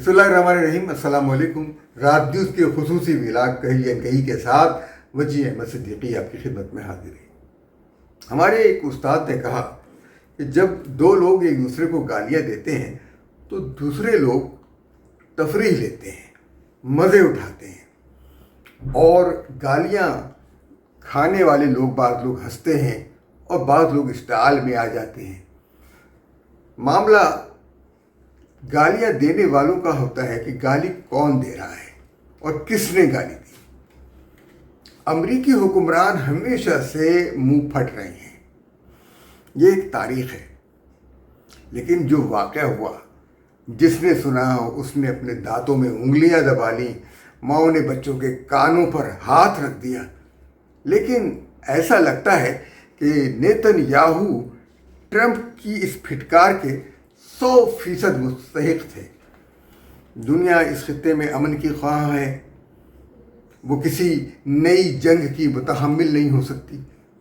बिस्मिल्लाहिर्रहमानिर्रहीम। अस्सलाम वालेकुम। रात न्यूज़ के खुसूसी व्लॉग कही अनकही के साथ वजी अहमद सिद्दीकी आपकी खिदमत में हाजिर है। हमारे एक उस्ताद ने कहा कि जब दो लोग एक दूसरे को गालियाँ देते हैं तो दूसरे लोग तफरीह लेते हैं, मज़े उठाते हैं, और गालियाँ खाने वाले लोग बाद लोग हंसते हैं और बाद लोग इस्ताल में आ जाते हैं। मामला गालियाँ देने वालों का होता है कि गाली कौन दे रहा है और किसने गाली दी। अमरीकी हुक्मरान हमेशा से मुंह फट रहे हैं, ये एक तारीख़ है। लेकिन जो वाक़या हुआ, जिसने सुना उसने अपने दांतों में उंगलियां दबा लीं, माओ ने बच्चों के कानों पर हाथ रख दिया। लेकिन ऐसा लगता है कि नेतन्याहू ट्रंप की इस फिटकार के 100% मुस्तहिक थे। दुनिया इस खित्ते में अमन की ख्वाह है, वो किसी नई जंग की मुतहम्मिल नहीं हो सकती,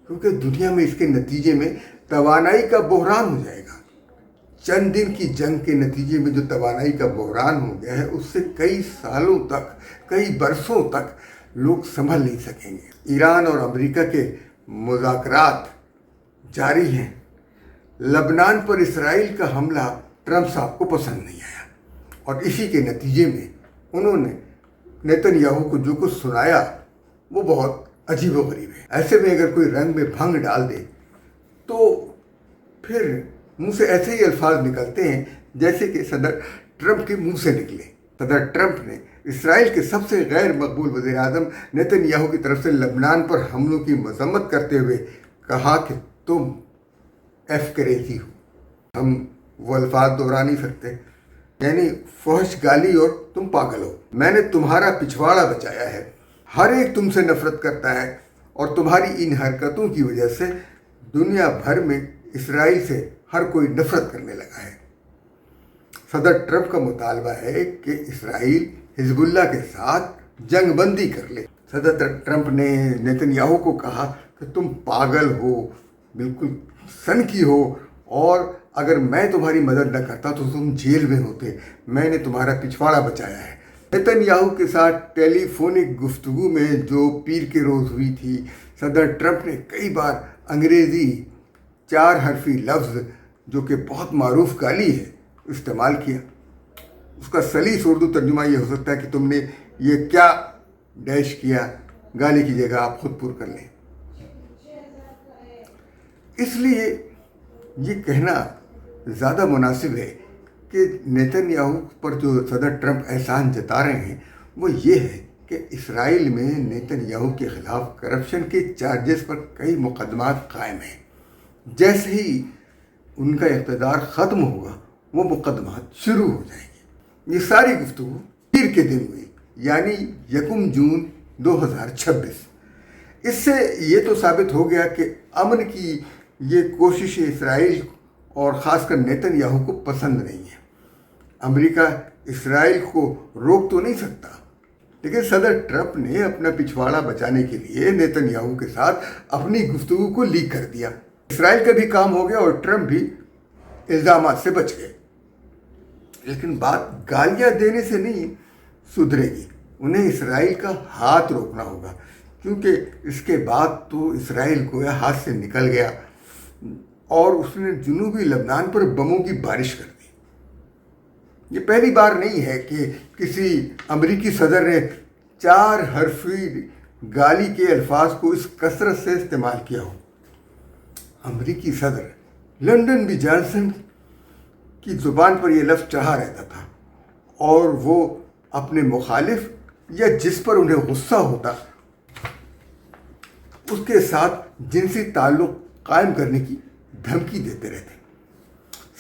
क्योंकि दुनिया में इसके नतीजे में तवानाई का बहरान हो जाएगा। चंद दिन की जंग के नतीजे में जो तवानाई का बहरान हो गया है, उससे कई सालों तक, कई बरसों तक लोग संभल नहीं सकेंगे। ईरान और अमेरिका के मुज़ाकरात जारी हैं। लबनान पर इसराइल का हमला ट्रंप साहब को पसंद नहीं आया और इसी के नतीजे में उन्होंने नेतन्याहू को जो कुछ सुनाया वो बहुत अजीबोगरीब है। ऐसे में अगर कोई रंग में भंग डाल दे तो फिर मुंह से ऐसे ही अल्फाज निकलते हैं जैसे कि सदर ट्रंप के मुंह से निकले। सदर ट्रंप ने इसराइल के सबसे गैर मकबूल वज़ीर आज़म नेतन्याहू की तरफ से लबनान पर हमलों की मजम्मत करते हुए कहा कि तुम एफ क्रेजी हो। हम वो अल्फाज दोहरा नहीं सकते, यानी फहश गाली और तुम पागल हो। मैंने तुम्हारा पिछवाड़ा बचाया है, हर एक तुमसे नफरत करता है और तुम्हारी इन हरकतों की वजह से दुनिया भर में इसराइल से हर कोई नफरत करने लगा है। सदर ट्रंप का मुतालबा है कि इसराइल हिजबुल्लाह के साथ जंगबंदी कर ले। सदर ट्रंप ने नेतन्याहू को कहा कि तुम पागल हो, बिल्कुल सनकी हो, और अगर मैं तुम्हारी मदद न करता तो तुम जेल में होते। मैंने तुम्हारा पिछवाड़ा बचाया है। नेतन्याहू के साथ टेलीफोनिक गुफ्तगू में जो पीर के रोज़ हुई थी, सदर ट्रंप ने कई बार अंग्रेज़ी 4 हरफी लफ्ज़ जो कि बहुत मारूफ गाली है इस्तेमाल किया। उसका सलीस उर्दू तर्जुमा ये हो सकता है कि तुमने ये क्या डैश किया, गाली की जगह आप खुद पूर कर लें। इसलिए ये कहना ज़्यादा मुनासिब है कि नेतन्याहू पर जो सदर ट्रंप एहसान जता रहे हैं वो ये है कि इसराइल में नेतन्याहू के ख़िलाफ़ करप्शन के चार्जेस पर कई मुकदमात कायम हैं। जैसे ही उनका इक़्तिदार ख़त्म होगा वो मुकदमात शुरू हो जाएंगे। ये सारी गुफ्तगू पीर के दिन हुई, यानी 1 जून 2026। इससे ये तो साबित हो गया कि अमन की ये कोशिश इसराइल और ख़ासकर नेतन्याहू को पसंद नहीं है। अमेरिका इसराइल को रोक तो नहीं सकता, लेकिन सदर ट्रंप ने अपना पिछवाड़ा बचाने के लिए नेतन्याहू के साथ अपनी गुफ्तगू को लीक कर दिया। इसराइल का भी काम हो गया और ट्रंप भी इल्ज़ामात से बच गए। लेकिन बात गालियाँ देने से नहीं सुधरेगी, उन्हें इसराइल का हाथ रोकना होगा, क्योंकि इसके बाद तो इसराइल गोया हाथ से निकल गया और उसने जुनूबी लबनान पर बमों की बारिश कर दी। ये पहली बार नहीं है कि किसी अमरीकी सदर ने 4 हरफी गाली के अल्फाज को इस कसरत से इस्तेमाल किया हो। अमरीकी सदर लंदन बी जॉनसन की ज़ुबान पर यह लफ्ज़ चढ़ा रहता था और वो अपने मुखालिफ या जिस पर उन्हें गुस्सा होता उसके साथ जिनसी ताल्लुक़ कायम करने की धमकी देते रहते।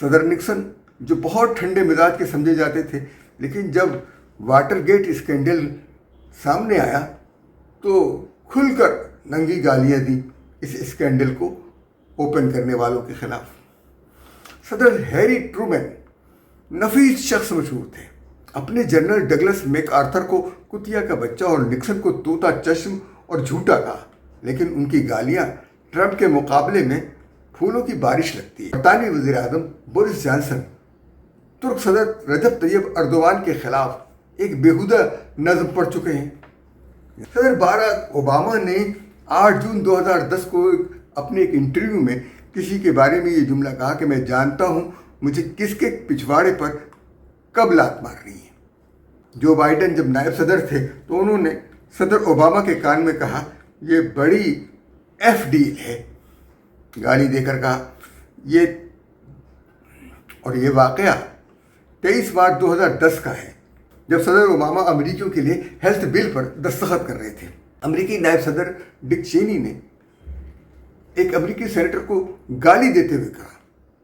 सदर निक्सन जो बहुत ठंडे मिजाज के समझे जाते थे, लेकिन जब वाटरगेट स्कैंडल सामने आया तो खुलकर नंगी गालियां दी इस स्कैंडल को ओपन करने वालों के खिलाफ। सदर हैरी ट्रूमैन नफीस शख्स मशहूर थे। अपने जनरल डगलस मैकआर्थर को कुतिया का बच्चा और निक्सन को तोता चश्म और झूठा कहा, लेकिन उनकी गालियां ट्रंप के मुकाबले में फूलों की बारिश लगती है। बरतानवी वज़ीर आज़म बोरिस जॉनसन ترک صدر رجب طیب اردوان کے خلاف ایک بیہودہ نظم پڑھ چکے ہیں۔ صدر باراک اوباما نے 8 جون 2010 کو اپنے ایک انٹرویو میں کسی کے بارے میں یہ جملہ کہا کہ میں جانتا ہوں مجھے کس کے پچھواڑے پر کب لات مارنی ہے۔ جو بائیڈن جب نائب صدر تھے تو انہوں نے صدر اوباما کے کان میں کہا یہ بڑی ایف ڈیل ہے، گالی دے کر کہا اور یہ واقعہ 23 مارچ 2010 کا ہے، جب صدر اوباما امریکیوں کے لیے ہیلتھ بل پر دستخط کر رہے تھے۔ امریکی نائب صدر ڈک چینی نے ایک امریکی سینیٹر کو گالی دیتے ہوئے کہا،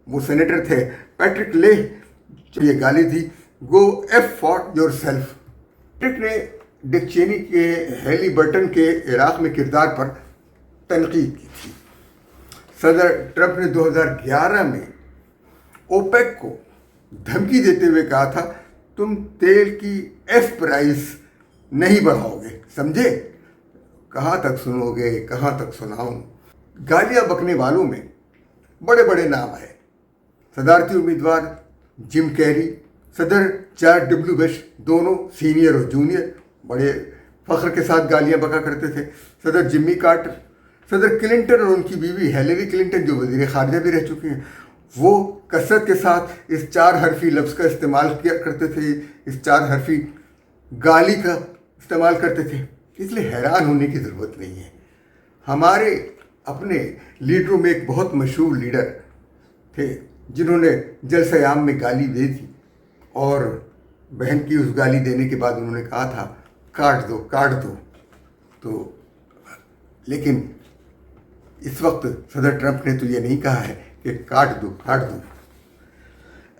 وہ سینیٹر تھے پیٹرک لے، یہ گالی تھی go F for yourself. Patrick نے ڈک چینی کے ہیلی برٹن کے عراق میں کردار پر تنقید کی تھی۔ صدر ٹرمپ نے 2011 میں اوپیک کو دھمکی دیتے ہوئے کہا تھا تم تیل کی ایف پرائز نہیں بڑھاؤ گے، سمجھے؟ کہاں تک سنو گے، کہاں تک سناؤں؟ گالیاں بکنے والوں میں بڑے بڑے نام آئے۔ صدارتی امیدوار جم کیری، صدر جارج ڈبلیو بش، دونوں سینئر اور جونیئر بڑے فخر کے ساتھ گالیاں بکا کرتے تھے۔ صدر جمی کارٹر، صدر کلنٹن اور ان کی بیوی ہیلری کلنٹن جو وزیر خارجہ بھی رہ چکی ہیں، وہ کثرت کے ساتھ اس 4 حرفی لفظ کا استعمال کیا کرتے تھے، اس 4 حرفی گالی کا استعمال کرتے تھے۔ اس لیے حیران ہونے کی ضرورت نہیں ہے۔ ہمارے اپنے لیڈروں میں ایک بہت مشہور لیڈر تھے جنہوں نے جلسہ عام میں گالی دی تھی، اور بہن کی اس گالی دینے کے بعد انہوں نے کہا تھا کاٹ دو۔ تو لیکن اس وقت صدر ٹرمپ نے تو یہ نہیں کہا ہے کہ کاٹ دو۔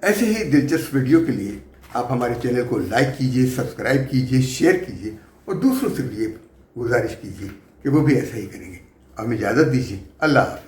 ایسے ہی دلچسپ ویڈیو کے لیے آپ ہمارے چینل کو لائک کیجیے، سبسکرائب کیجیے، شیئر کیجیے، اور دوسروں سے بھی یہ گزارش کیجیے کہ وہ بھی ایسا ہی کریں گے۔ ہمیں اجازت دیجیے، اللہ حافظ۔